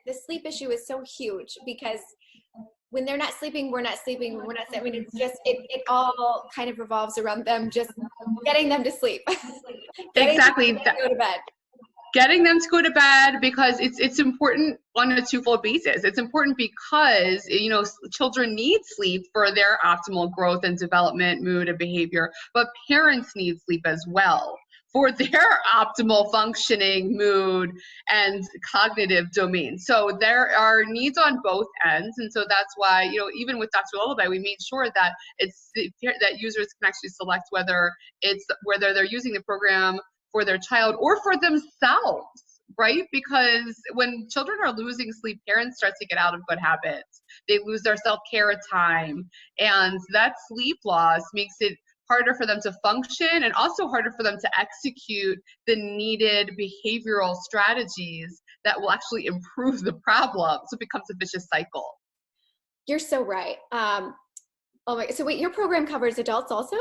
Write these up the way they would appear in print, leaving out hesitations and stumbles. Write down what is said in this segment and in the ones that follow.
the sleep issue is so huge because when they're not sleeping, we're not sleeping, we're not sleeping. I mean, it's just, it all kind of revolves around them just getting them to sleep. Getting them Exactly. to go to bed. Getting them to go to bed, because it's important on a twofold basis. It's important because, you know, children need sleep for their optimal growth and development, mood and behavior, but parents need sleep as well for their optimal functioning, mood, and cognitive domain. So there are needs on both ends. And so that's why, you know, even with DrLullaby, we made sure that that users can actually select whether they're using the program for their child or for themselves, right? Because when children are losing sleep, parents start to get out of good habits. They lose their self-care time, and that sleep loss makes it harder for them to function and also harder for them to execute the needed behavioral strategies that will actually improve the problem. So it becomes a vicious cycle. You're so right. Oh my, so wait, your program covers adults also?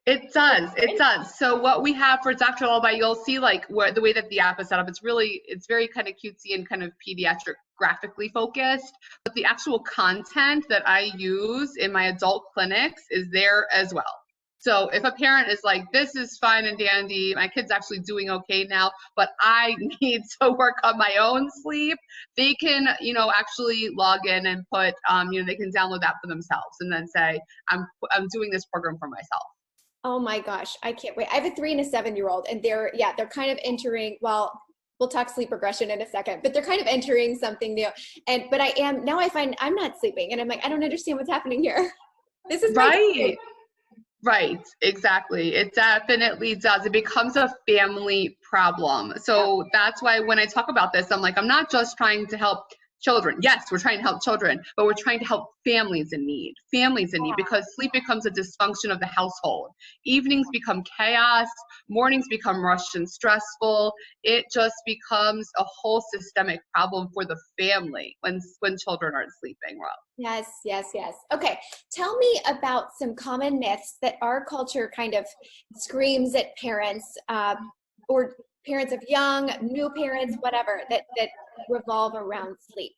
It does. It does. So what we have for DrLullaby, you'll see like the way that the app is set up. It's very kind of cutesy and kind of pediatric graphically focused, but the actual content that I use in my adult clinics is there as well. So if a parent is like, this is fine and dandy, my kid's actually doing okay now, but I need to work on my own sleep, they can, you know, actually log in and put, you know, they can download that for themselves and then say, I'm doing this program for myself. Oh my gosh, I can't wait. I have a 3 and a 7-year-old, and they're kind of entering, well, we'll talk sleep regression in a second, but they're kind of entering something new. But I find I'm not sleeping, and I'm like, I don't understand what's happening here. This is right. Right, exactly. It definitely does. It becomes a family problem. So that's why when I talk about this, I'm like, I'm not just trying to help children. Yes, we're trying to help children, but we're trying to help families in need, because sleep becomes a dysfunction of the household. Evenings become chaos, mornings become rushed and stressful. It just becomes a whole systemic problem for the family when children aren't sleeping well. Yes, yes, yes. Okay, tell me about some common myths that our culture kind of screams at parents, or parents of young, new parents, whatever, that revolve around sleep.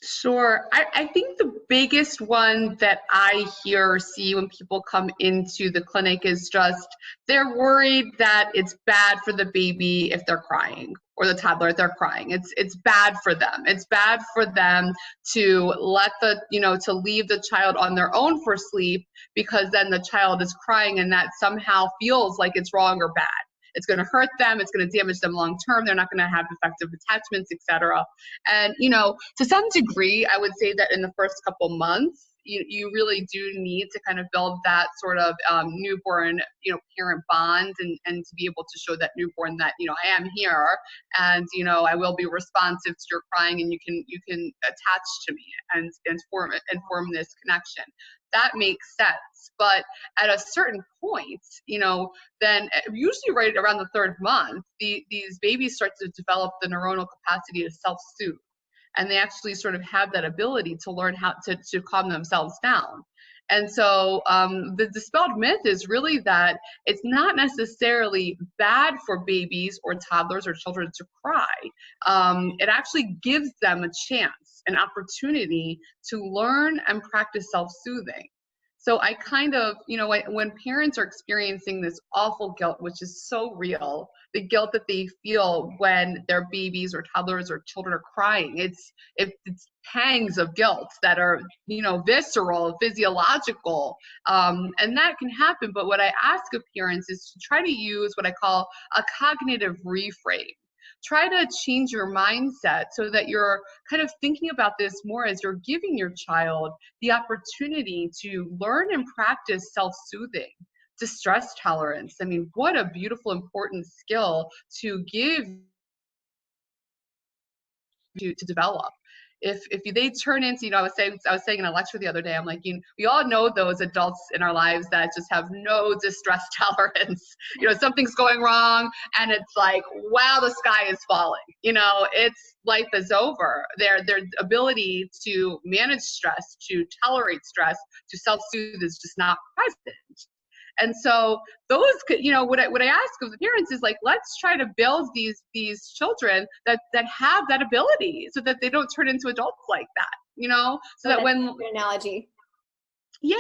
Sure. I think the biggest one that I hear or see when people come into the clinic is just they're worried that it's bad for the baby if they're crying, or the toddler if they're crying. It's bad for them. It's bad for them to to leave the child on their own for sleep, because then the child is crying and that somehow feels like it's wrong or bad. It's going to hurt them. It's going to damage them long term. They're not going to have effective attachments, etc. And, you know, to some degree, I would say that in the first couple months, you really do need to kind of build that sort of newborn, parent bond, and to be able to show that newborn that, I am here, and, I will be responsive to your crying, and you can attach to me and form this connection. That makes sense. But at a certain point, then usually right around the third month, these babies start to develop the neuronal capacity to self-soothe. And they actually sort of have that ability to learn how to calm themselves down. And so the dispelled myth is really that it's not necessarily bad for babies or toddlers or children to cry. It actually gives them a chance, an opportunity to learn and practice self-soothing. So I kind of, when parents are experiencing this awful guilt, which is so real, the guilt that they feel when their babies or toddlers or children are crying, it's pangs of guilt that are, visceral, physiological, and that can happen. But what I ask of parents is to try to use what I call a cognitive reframe. Try to change your mindset so that you're kind of thinking about this more as you're giving your child the opportunity to learn and practice self-soothing, distress tolerance. I mean, what a beautiful, important skill to give to develop. If they turn into, I was saying in a lecture the other day, I'm like, we all know those adults in our lives that just have no distress tolerance. Something's going wrong, and it's like, wow, the sky is falling. It's life is over. Their ability to manage stress, to tolerate stress, to self-soothe is just not present. And so those could, you know, what I ask of the parents is like, let's try to build these children that have that ability so that they don't turn into adults like that, you know, so that when an analogy. Yeah.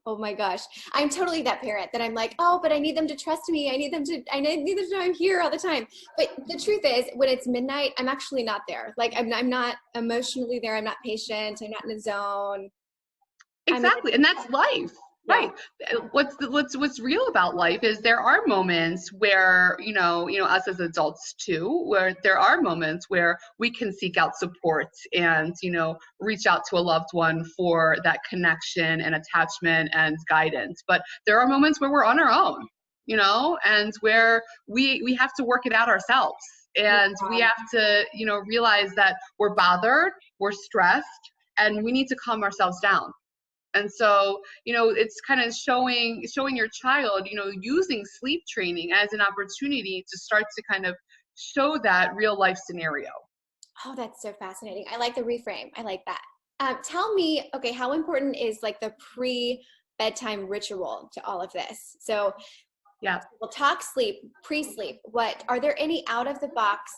Oh my gosh. I'm totally that parent that I'm like, oh, but I need them to trust me. I need them to know I'm here all the time. But the truth is, when it's midnight, I'm actually not there. Like I'm not emotionally there. I'm not patient. I'm not in the zone. Exactly. And that's life. Yeah. Right. What's real about life is there are moments where, you know, us as adults too, where there are moments where we can seek out support and, you know, reach out to a loved one for that connection and attachment and guidance. But there are moments where we're on our own, you know, and where we have to work it out ourselves. And we have to, you know, realize that we're bothered, we're stressed, and we need to calm ourselves down. And so, you know, it's kind of showing your child, you know, using sleep training as an opportunity to start to kind of show that real life scenario. Oh, that's so fascinating. I like the reframe. I like that. Tell me, okay, how important is like the pre-bedtime ritual to all of this? So yeah, we'll talk sleep, pre-sleep. What are there any out of the box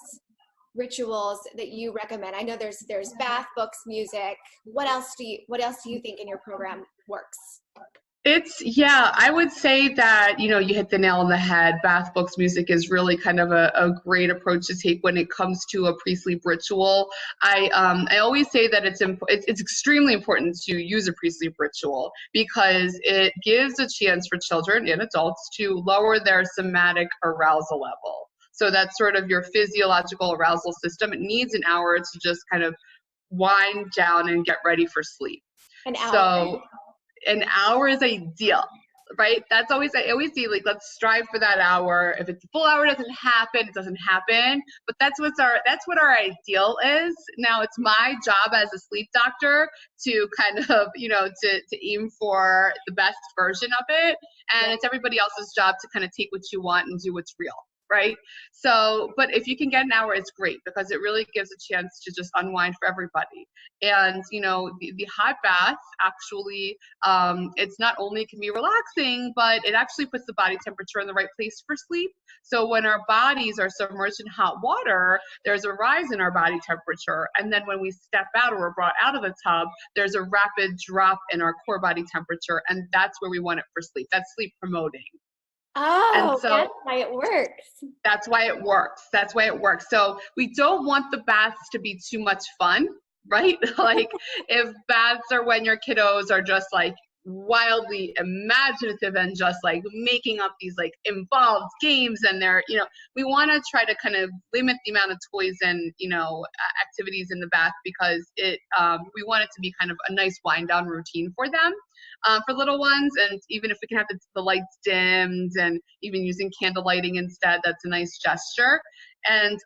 rituals that you recommend? I know there's bath, books, music. What else do you think in your program works? I would say that, you know, you hit the nail on the head. Bath, books, music is really kind of a great approach to take when it comes to a pre-sleep ritual. I always say that it's extremely important to use a pre-sleep ritual because it gives a chance for children and adults to lower their somatic arousal level. So that's sort of your physiological arousal system. It needs an hour to just kind of wind down and get ready for sleep. An hour. So an hour is ideal, right? That's always, I always say, like, let's strive for that hour. If it's a full hour doesn't happen, it doesn't happen. But that's what our ideal is. Now it's my job as a sleep doctor to kind of, you know, to aim for the best version of it. And it's everybody else's job to kind of take what you want and do what's real. Right? So, but if you can get an hour, it's great because it really gives a chance to just unwind for everybody. And, you know, the hot bath actually, it's not only can be relaxing, but it actually puts the body temperature in the right place for sleep. So when our bodies are submerged in hot water, there's a rise in our body temperature. And then when we step out or we're brought out of the tub, there's a rapid drop in our core body temperature. And that's where we want it for sleep. That's sleep promoting. Oh, so, that's why it works. That's why it works. That's why it works. So we don't want the baths to be too much fun, right? Like if baths are when your kiddos are just like wildly imaginative and just like making up these like involved games and they're, you know, we want to try to kind of limit the amount of toys and, you know, activities in the bath because we want it to be kind of a nice wind down routine for them. For little ones, and even if we can have the lights dimmed and even using candle lighting instead, that's a nice gesture. And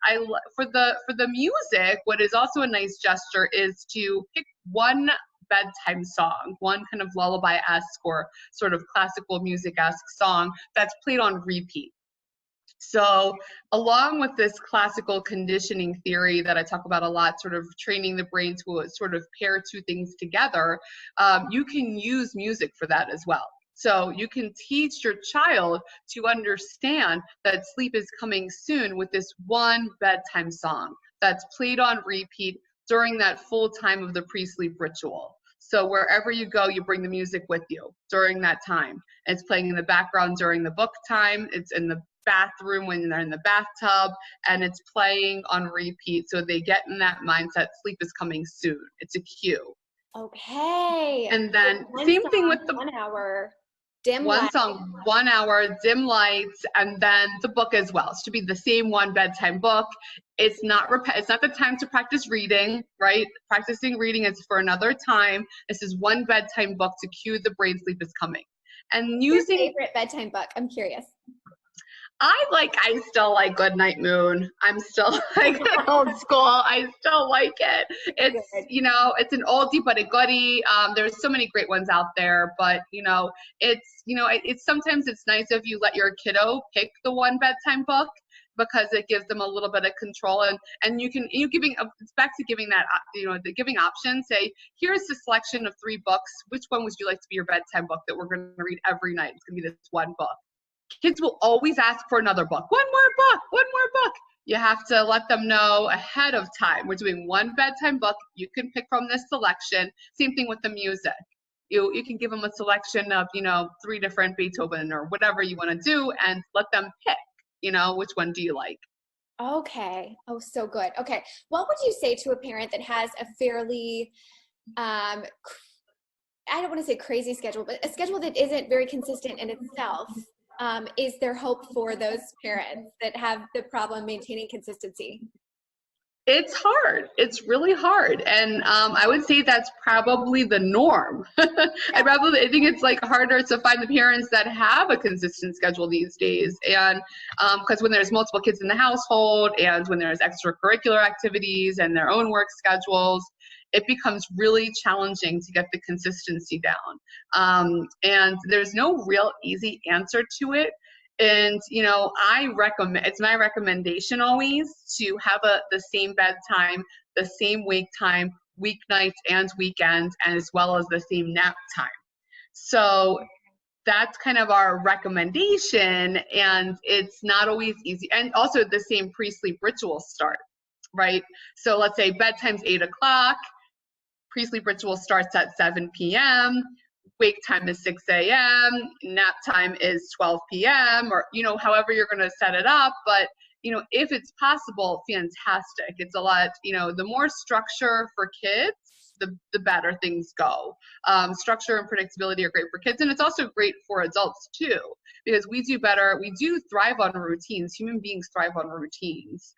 for the music, what is also a nice gesture is to pick one bedtime song, one kind of lullaby-esque or sort of classical music-esque song that's played on repeat. So along with this classical conditioning theory that I talk about a lot, sort of training the brain to sort of pair two things together, you can use music for that as well. So you can teach your child to understand that sleep is coming soon with this one bedtime song that's played on repeat during that full time of the pre-sleep ritual. So wherever you go, you bring the music with you during that time. It's playing in the background during the book time. It's in the bathroom when they're in the bathtub, and it's playing on repeat so they get in that mindset sleep is coming soon. It's a cue. Okay. And then same thing with the 1 hour dim one lights. song, 1 hour, dim lights, and then the book as well. It should be the same one bedtime book. It's not the time to practice reading, right? Practicing reading is for another time. This is one bedtime book to cue the brain sleep is coming. And using your favorite bedtime book? I'm curious. I still like Goodnight Moon. I'm still like old school. I still like it. It's, you know, it's an oldie but a goodie. There's so many great ones out there, but it's sometimes it's nice if you let your kiddo pick the one bedtime book because it gives them a little bit of control, and it's back to giving that, the giving option. Say, here's the selection of 3 books. Which one would you like to be your bedtime book that we're going to read every night? It's going to be this one book. Kids will always ask for another book. One more book. You have to let them know ahead of time. We're doing one bedtime book. You can pick from this selection. Same thing with the music. You can give them a selection of, 3 different Beethoven or whatever you want to do, and let them pick, which one do you like? Okay. Oh, so good. Okay. What would you say to a parent that has a fairly, I don't want to say crazy schedule, but a schedule that isn't very consistent in itself? Is there hope for those parents that have the problem maintaining consistency? It's hard. It's really hard. And I would say that's probably the norm. I think it's like harder to find the parents that have a consistent schedule these days. And because when there's multiple kids in the household, and when there's extracurricular activities and their own work schedules, it becomes really challenging to get the consistency down. And there's no real easy answer to it. And, it's my recommendation always to have the same bedtime, the same wake time, weeknights and weekends, and as well as the same nap time. So that's kind of our recommendation, and it's not always easy. And also the same pre-sleep rituals start, right? So let's say bedtime's 8 o'clock, pre-sleep ritual starts at 7 p.m., wake time is 6 a.m., nap time is 12 p.m., or, however you're going to set it up. But, if it's possible, fantastic. It's a lot, the more structure for kids, the better things go. Structure and predictability are great for kids, and it's also great for adults too, because we do thrive on routines. Human beings thrive on routines.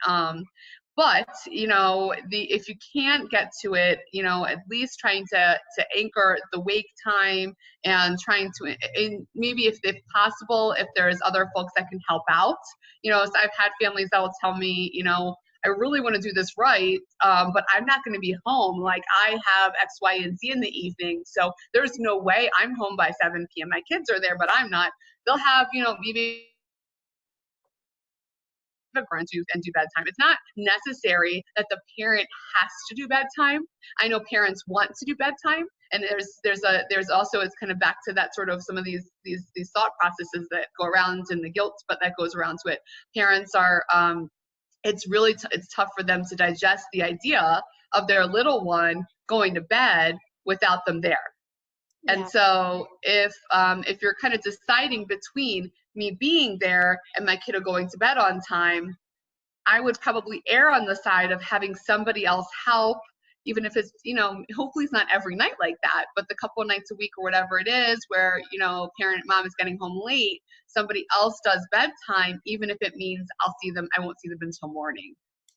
But, if you can't get to it, at least trying to anchor the wake time, and trying to, and maybe if possible, if there's other folks that can help out. So I've had families that will tell me, I really want to do this right, but I'm not going to be home. Like, I have X, Y, and Z in the evening, so there's no way I'm home by 7 p.m. My kids are there, but I'm not. They'll have, maybe and do bedtime. It's not necessary that the parent has to do bedtime. I know parents want to do bedtime, and there's also, it's kind of back to that sort of some of these thought processes that go around, and the guilt, but that goes around to it. Parents are it's tough for them to digest the idea of their little one going to bed without them there. Yeah. And so if you're kind of deciding between me being there and my kiddo going to bed on time, I would probably err on the side of having somebody else help, even if it's, hopefully it's not every night like that, but the couple of nights a week or whatever it is where, mom is getting home late, somebody else does bedtime, even if it means I won't see them until morning.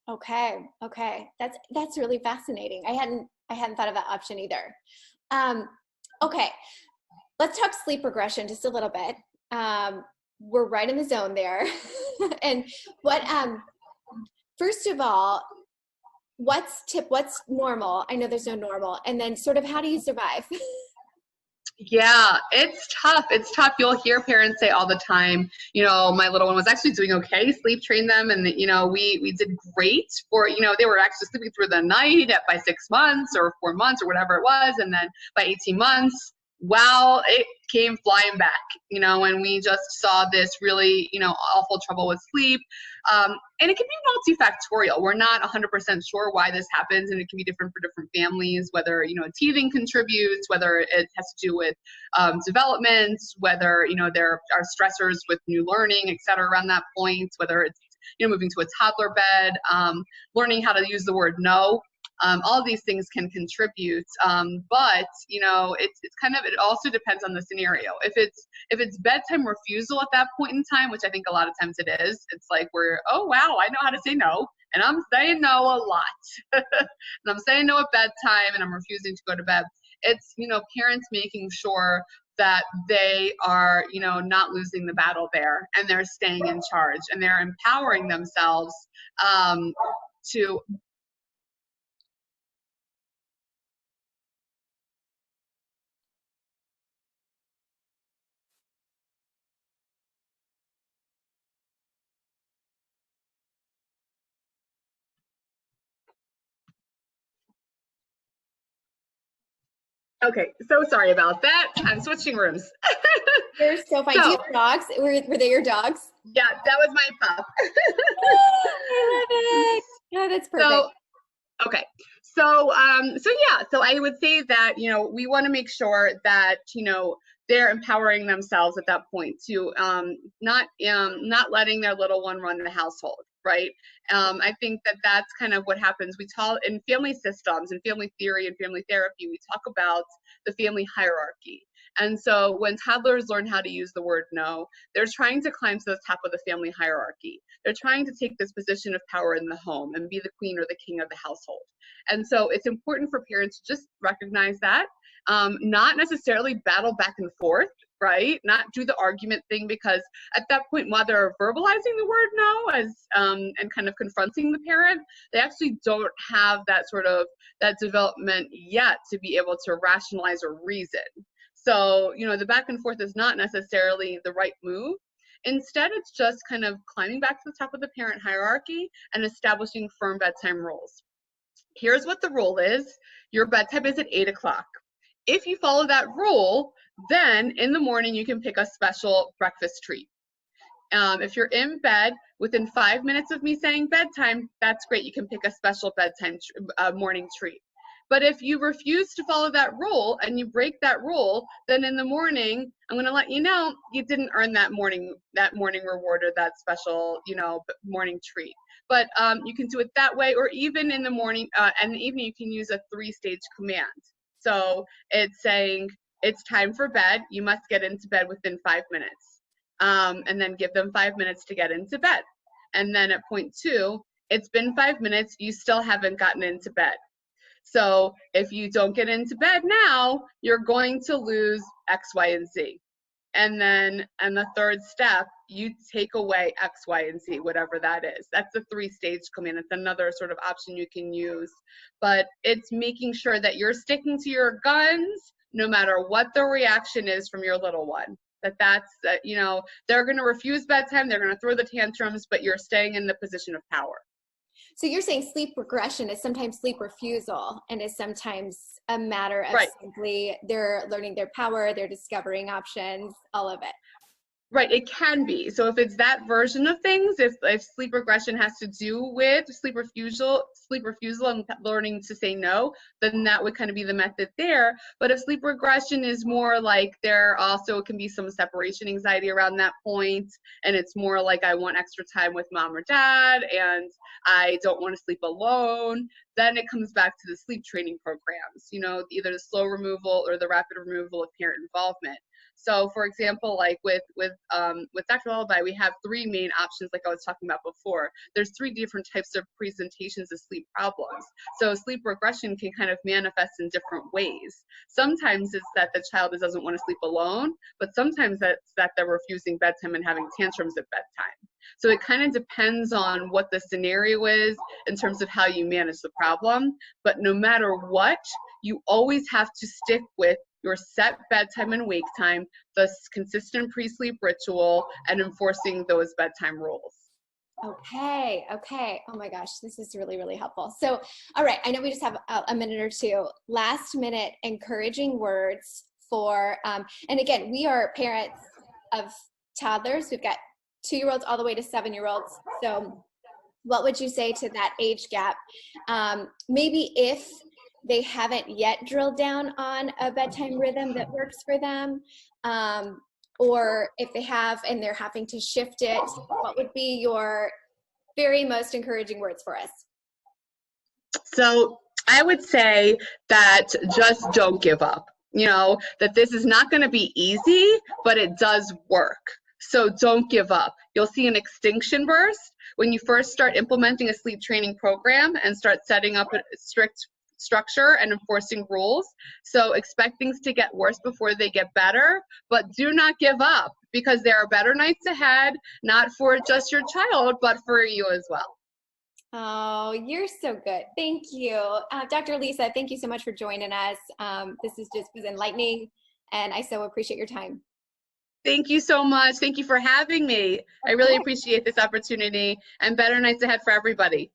Okay. That's really fascinating. I hadn't thought of that option either. Okay. Let's talk sleep regression just a little bit. We're right in the zone there. And first of all, what's normal? I know there's no normal. And then sort of, how do you survive? Yeah, it's tough. You'll hear parents say all the time, my little one was actually doing okay, sleep trained them. And, we did great for, they were actually sleeping through the night by 6 months or 4 months or whatever it was. And then by 18 months, wow, it came flying back, and we just saw this really, awful trouble with sleep. And it can be multifactorial. We're not 100% sure why this happens, and it can be different for different families, whether, teething contributes, whether it has to do with development, whether, there are stressors with new learning, et cetera, around that point, whether it's, moving to a toddler bed, learning how to use the word no. All of these things can contribute, but it's kind of, it also depends on the scenario. If it's bedtime refusal at that point in time, which I think a lot of times it is, it's like oh wow, I know how to say no, and I'm saying no a lot, and I'm saying no at bedtime, and I'm refusing to go to bed. It's parents making sure that they are not losing the battle there, and they're staying in charge, and they're empowering themselves to Okay, so sorry about that. I'm switching rooms. You're so fine. Do you have dogs? Were they your dogs? Yeah, that was my pup. I love it. Oh, that's perfect. So, okay. So I would say that, we want to make sure that, they're empowering themselves at that point to not letting their little one run the household, right? I think that that's kind of what happens. We talk in family systems and family theory and family therapy, we talk about the family hierarchy. And so when toddlers learn how to use the word no, they're trying to climb to the top of the family hierarchy. They're trying to take this position of power in the home and be the queen or the king of the household. And so it's important for parents to just recognize that, not necessarily battle back and forth, right? Not do the argument thing, because at that point, while they're verbalizing the word no as and kind of confronting the parent, they actually don't have that development yet to be able to rationalize or reason. So, the back and forth is not necessarily the right move. Instead, it's just kind of climbing back to the top of the parent hierarchy and establishing firm bedtime rules. Here's what the rule is. Your bedtime is at 8 o'clock. If you follow that rule, then in the morning you can pick a special breakfast treat. If you're in bed within 5 minutes of me saying bedtime, that's great. You can pick a special bedtime morning treat. But if you refuse to follow that rule and you break that rule, then in the morning, I'm going to let you know you didn't earn that morning reward or that special, morning treat. But you can do it that way, or even in the morning and the evening, you can use a 3-stage command. So it's saying it's time for bed. You must get into bed within 5 minutes, and then give them 5 minutes to get into bed. And then at point 2, it's been 5 minutes. You still haven't gotten into bed. So if you don't get into bed now, you're going to lose X, Y, and Z. And then, the third step, you take away X, Y, and Z, whatever that is. That's the 3-stage command. It's another sort of option you can use. But it's making sure that you're sticking to your guns no matter what the reaction is from your little one. They're going to refuse bedtime, they're going to throw the tantrums, but you're staying in the position of power. So you're saying sleep regression is sometimes sleep refusal, and is sometimes a matter of simply they're learning their power, they're discovering options, all of it. Right, it can be. So if it's that version of things, if sleep regression has to do with sleep refusal and learning to say no, then that would kind of be the method there. But if sleep regression is more like there also can be some separation anxiety around that point, and it's more like I want extra time with mom or dad, and I don't want to sleep alone, then it comes back to the sleep training programs, either the slow removal or the rapid removal of parent involvement. So for example, like with DrLullaby, we have 3 main options, like I was talking about before. There's 3 different types of presentations of sleep problems. So sleep regression can kind of manifest in different ways. Sometimes it's that the child doesn't want to sleep alone, but sometimes it's that they're refusing bedtime and having tantrums at bedtime. So it kind of depends on what the scenario is in terms of how you manage the problem. But no matter what, you always have to stick with your set bedtime and wake time, the consistent pre-sleep ritual, and enforcing those bedtime rules. Okay. Oh my gosh, this is really, really helpful. So, all right, I know we just have a minute or two. Last minute encouraging words for, and again, we are parents of toddlers. We've got 2-year-olds all the way to 7-year-olds. So what would you say to that age gap? Maybe if they haven't yet drilled down on a bedtime rhythm that works for them, or if they have and they're having to shift it, what would be your very most encouraging words for us? So I would say that just don't give up. That this is not going to be easy, but it does work. So don't give up. You'll see an extinction burst when you first start implementing a sleep training program and start setting up a strict structure and enforcing rules. So expect things to get worse before they get better, but do not give up, because there are better nights ahead, not for just your child, but for you as well. Oh, you're so good. Thank you. Dr. Lisa, thank you so much for joining us. This was enlightening, and I so appreciate your time. Thank you so much. Thank you for having me. I really appreciate this opportunity, and better nights ahead for everybody.